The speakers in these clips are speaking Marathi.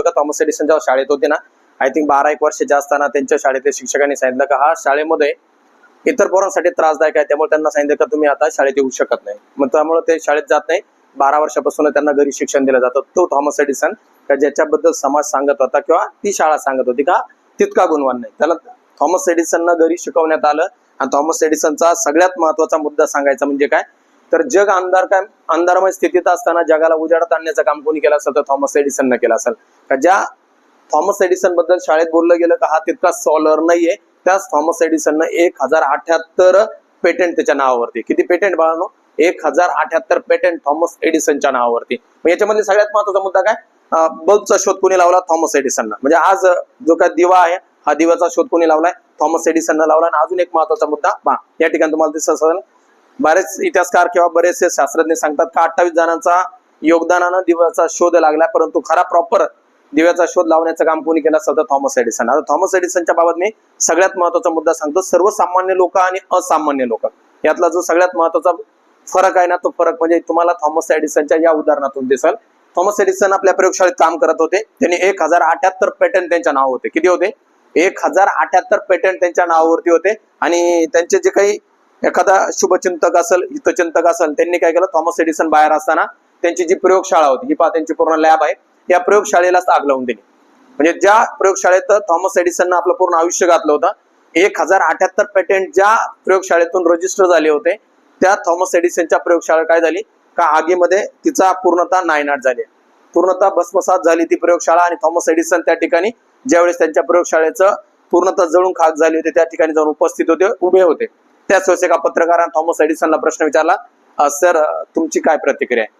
का थॉमस एडिसन जेव्हा शाळेत होते ना, आय थिंक 12-1 वर्षाचे असताना त्यांच्या शाळेतल्या शिक्षकांनी सांगितलं का हा शाळेमध्ये इतर पोरांसाठी त्रासदायक आहे, त्यामुळे त्यांना सांगितलं का तुम्ही आता शाळेत येऊ शकत नाही. मग त्यामुळे ते शाळेत जात नाही. 12 वर्षापासून त्यांना घरी शिक्षण दिलं जातं. तो थॉमस एडिसन का ज्याच्याबद्दल समाज सांगत होता किंवा ती शाळा सांगत होती का तितका गुणवान नाही, त्याला थॉमस एडिसनना घरी शिकवण्यात आलं. आणि थॉमस एडिसनचा सगळ्यात महत्वाचा मुद्दा सांगायचा म्हणजे काय, तर जग अंधारमय स्थितीत असताना जगाला उजाडात आणण्याचं काम कोणी केलं असेल तर थॉमस एडिसननं केलं असेल. का ज्या थॉमस एडिसन बद्दल शाळेत बोललं गेलं का हा तितका सॉल्व्हर नाहीये, त्याच थॉमस एडिसननं 1078 पेटंट त्याच्या नावावरती. किती पेटंट बाळांनो? 1078 पेटंट थॉमस एडिसनच्या नावावरती. मग याच्यामध्ये सगळ्यात महत्वाचा मुद्दा काय, बल्बचा शोध कोणी लावला? थॉमस एडिसननं. म्हणजे आज जो काय दिवा आहे हा दिव्याचा शोध कोणी लावलाय? थॉमस एडिसननं लावला. आणि अजून एक महत्वाचा मुद्दा पहा, या ठिकाणी तुम्हाला दिसत असेल बरेच इतिहासकार किंवा बरेचसे शास्त्रज्ञ सांगतात का 28 जणांचा योगदानानं दिव्याचा शोध लागला, परंतु खरा प्रॉपर दिव्याचा शोध लावण्याचं काम कोणी केलं असतं? Thomas Edison. आता थॉमस एडिसनच्या बाबत मी सगळ्यात महत्वाचा मुद्दा सांगतो, सर्वसामान्य लोक आणि असामान्य लोक यातला जो सगळ्यात महत्वाचा फरक आहे ना, तो फरक म्हणजे तुम्हाला थॉमस एडिसनच्या या उदाहरणातून दिसेल. थॉमस एडिसन आपल्या प्रयोगशाळेत काम करत होते. त्यांनी 1078 पेटंट त्यांच्या नाव होते. किती होते? 1078 पेटंट त्यांच्या नावावरती होते. आणि त्यांचे जे काही एखादा शुभचिंतक असेल, हितचिंतक असेल, त्यांनी काय केलं, थॉमस एडिसन बाहेर असताना त्यांची जी प्रयोगशाळा होती, ही पहा त्यांची पूर्ण लॅब आहे, या प्रयोगशाळेलाच आग लावून दिली. म्हणजे ज्या प्रयोगशाळेत थॉमस एडिसननं आपलं पूर्ण आयुष्य घातलं होतं, 1078 पेटंट ज्या प्रयोगशाळेतून रजिस्टर झाले होते, त्या थॉमस एडिसनच्या प्रयोगशाळा काय झाली का आगीमध्ये तिचा पूर्णतः नायनाट झाली, पूर्णतः भस्मसात झाली ती प्रयोगशाळा. आणि थॉमस एडिसन त्या ठिकाणी ज्यावेळेस त्यांच्या प्रयोगशाळेचं पूर्णतः जळून खाक झाली होती, त्या ठिकाणी जाऊन उपस्थित होते, उभे होते. त्याच वेळेस एका पत्रकाराने थॉमस एडिसनला प्रश्न विचारला, सर तुमची काय प्रतिक्रिया आहे?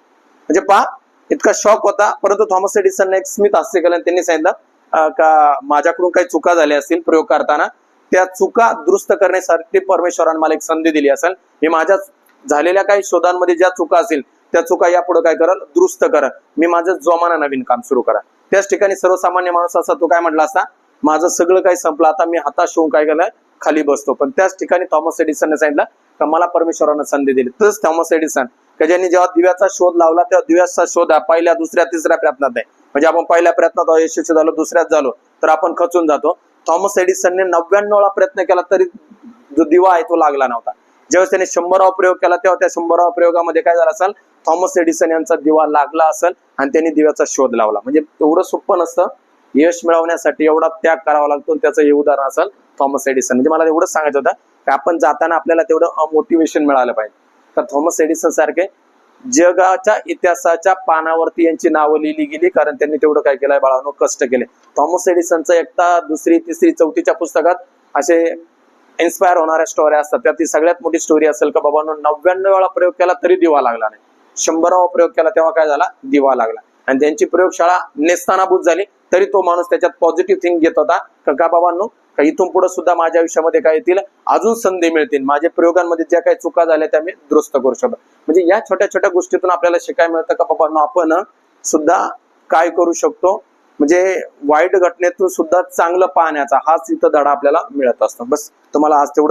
म्हणजे पहा इतका शॉक होता. परंतु थॉमस एडिसनने एक स्मित हास्य केलं. त्यांनी सांगितलं का माझ्याकडून काही चुका झाल्या असतील प्रयोग करताना, त्या चुका दुरुस्त करण्यासाठी परमेश्वराने मला एक संधी दिली असेल. मी माझ्या झालेल्या काही शोधांमध्ये ज्या चुका असतील त्या चुका यापुढे काय करल, दुरुस्त करल. मी माझं जोमानं नवीन काम सुरू करा. त्याच ठिकाणी सर्वसामान्य माणूस असा तो काय म्हटला असता, माझं सगळं काही संपलं, आता मी हताश होऊन काय केलं, खाली बसतो. पण त्याच ठिकाणी थॉमस एडिसनने सांगितलं का मला परमेश्वरानं संधी दिली. तसंच थॉमस एडिसन का ज्यांनी जेव्हा दिव्याचा शोध लावला, तेव्हा दिव्याचा शोध पहिल्या, दुसऱ्या, तिसऱ्या प्रयत्नात आहे. म्हणजे आपण पहिल्या प्रयत्नात यशस्वी झालो, दुसऱ्यात झालो तर आपण खचून जातो. थॉमस एडिसनने 99 वेळा प्रयत्न केला तरी जो दिवा आहे तो लागला नव्हता. ज्यावेळेस त्याने 100वा प्रयोग केला, तेव्हा त्या 100वा प्रयोगामध्ये काय झालं असेल, थॉमस एडिसन यांचा दिवा लागला असेल आणि त्यांनी दिव्याचा शोध लावला. म्हणजे एवढं सोपं नसतं, यश मिळवण्यासाठी एवढा त्याग करावा लागतो. त्याचं हे उदाहरण असेल थॉमस एडिसन. म्हणजे मला एवढंच सांगायचं होतं की आपण जाताना आपल्याला तेवढं मोटिवेशन मिळालं पाहिजे. तर थॉमस एडिसन सारखे जगाच्या इतिहासाच्या पानावरती यांची नावं लिहिली गेली, कारण त्यांनी तेवढं काय केलंय बाळांनो, कष्ट केले. थॉमस एडिसनचं एकटा 2री, 3री, 4थीच्या पुस्तकात असे इन्स्पायर होणाऱ्या स्टोऱ्या असतात. त्यात ती सगळ्यात मोठी स्टोरी असेल का बाबांनो 99 वेळा प्रयोग केला तरी दिवा लागला नाही, 100वा प्रयोग केला तेव्हा काय झाला, दिवा लागला. आणि त्यांची प्रयोगशाळा नेस्तानाबूत झाली तरी तो माणूस त्याच्यात पॉझिटिव्ह थिंक घेत होता का बाबांनो का इथून पुढे सुद्धा माझ्या आयुष्यामध्ये काय येतील, अजून संधी मिळतील, माझ्या प्रयोगांमध्ये ज्या काही चुका झाल्या त्या मी दुरुस्त करू शकतो. म्हणजे या छोट्या छोट्या गोष्टीतून आपल्याला शिकायला मिळतं का बाबांनो आपण सुद्धा काय करू शकतो. म्हणजे वाईट घटनेतून सुद्धा चांगलं पाहण्याचा हाच इथं धडा आपल्याला मिळत असतो. बस तुम्हाला आज तेवढं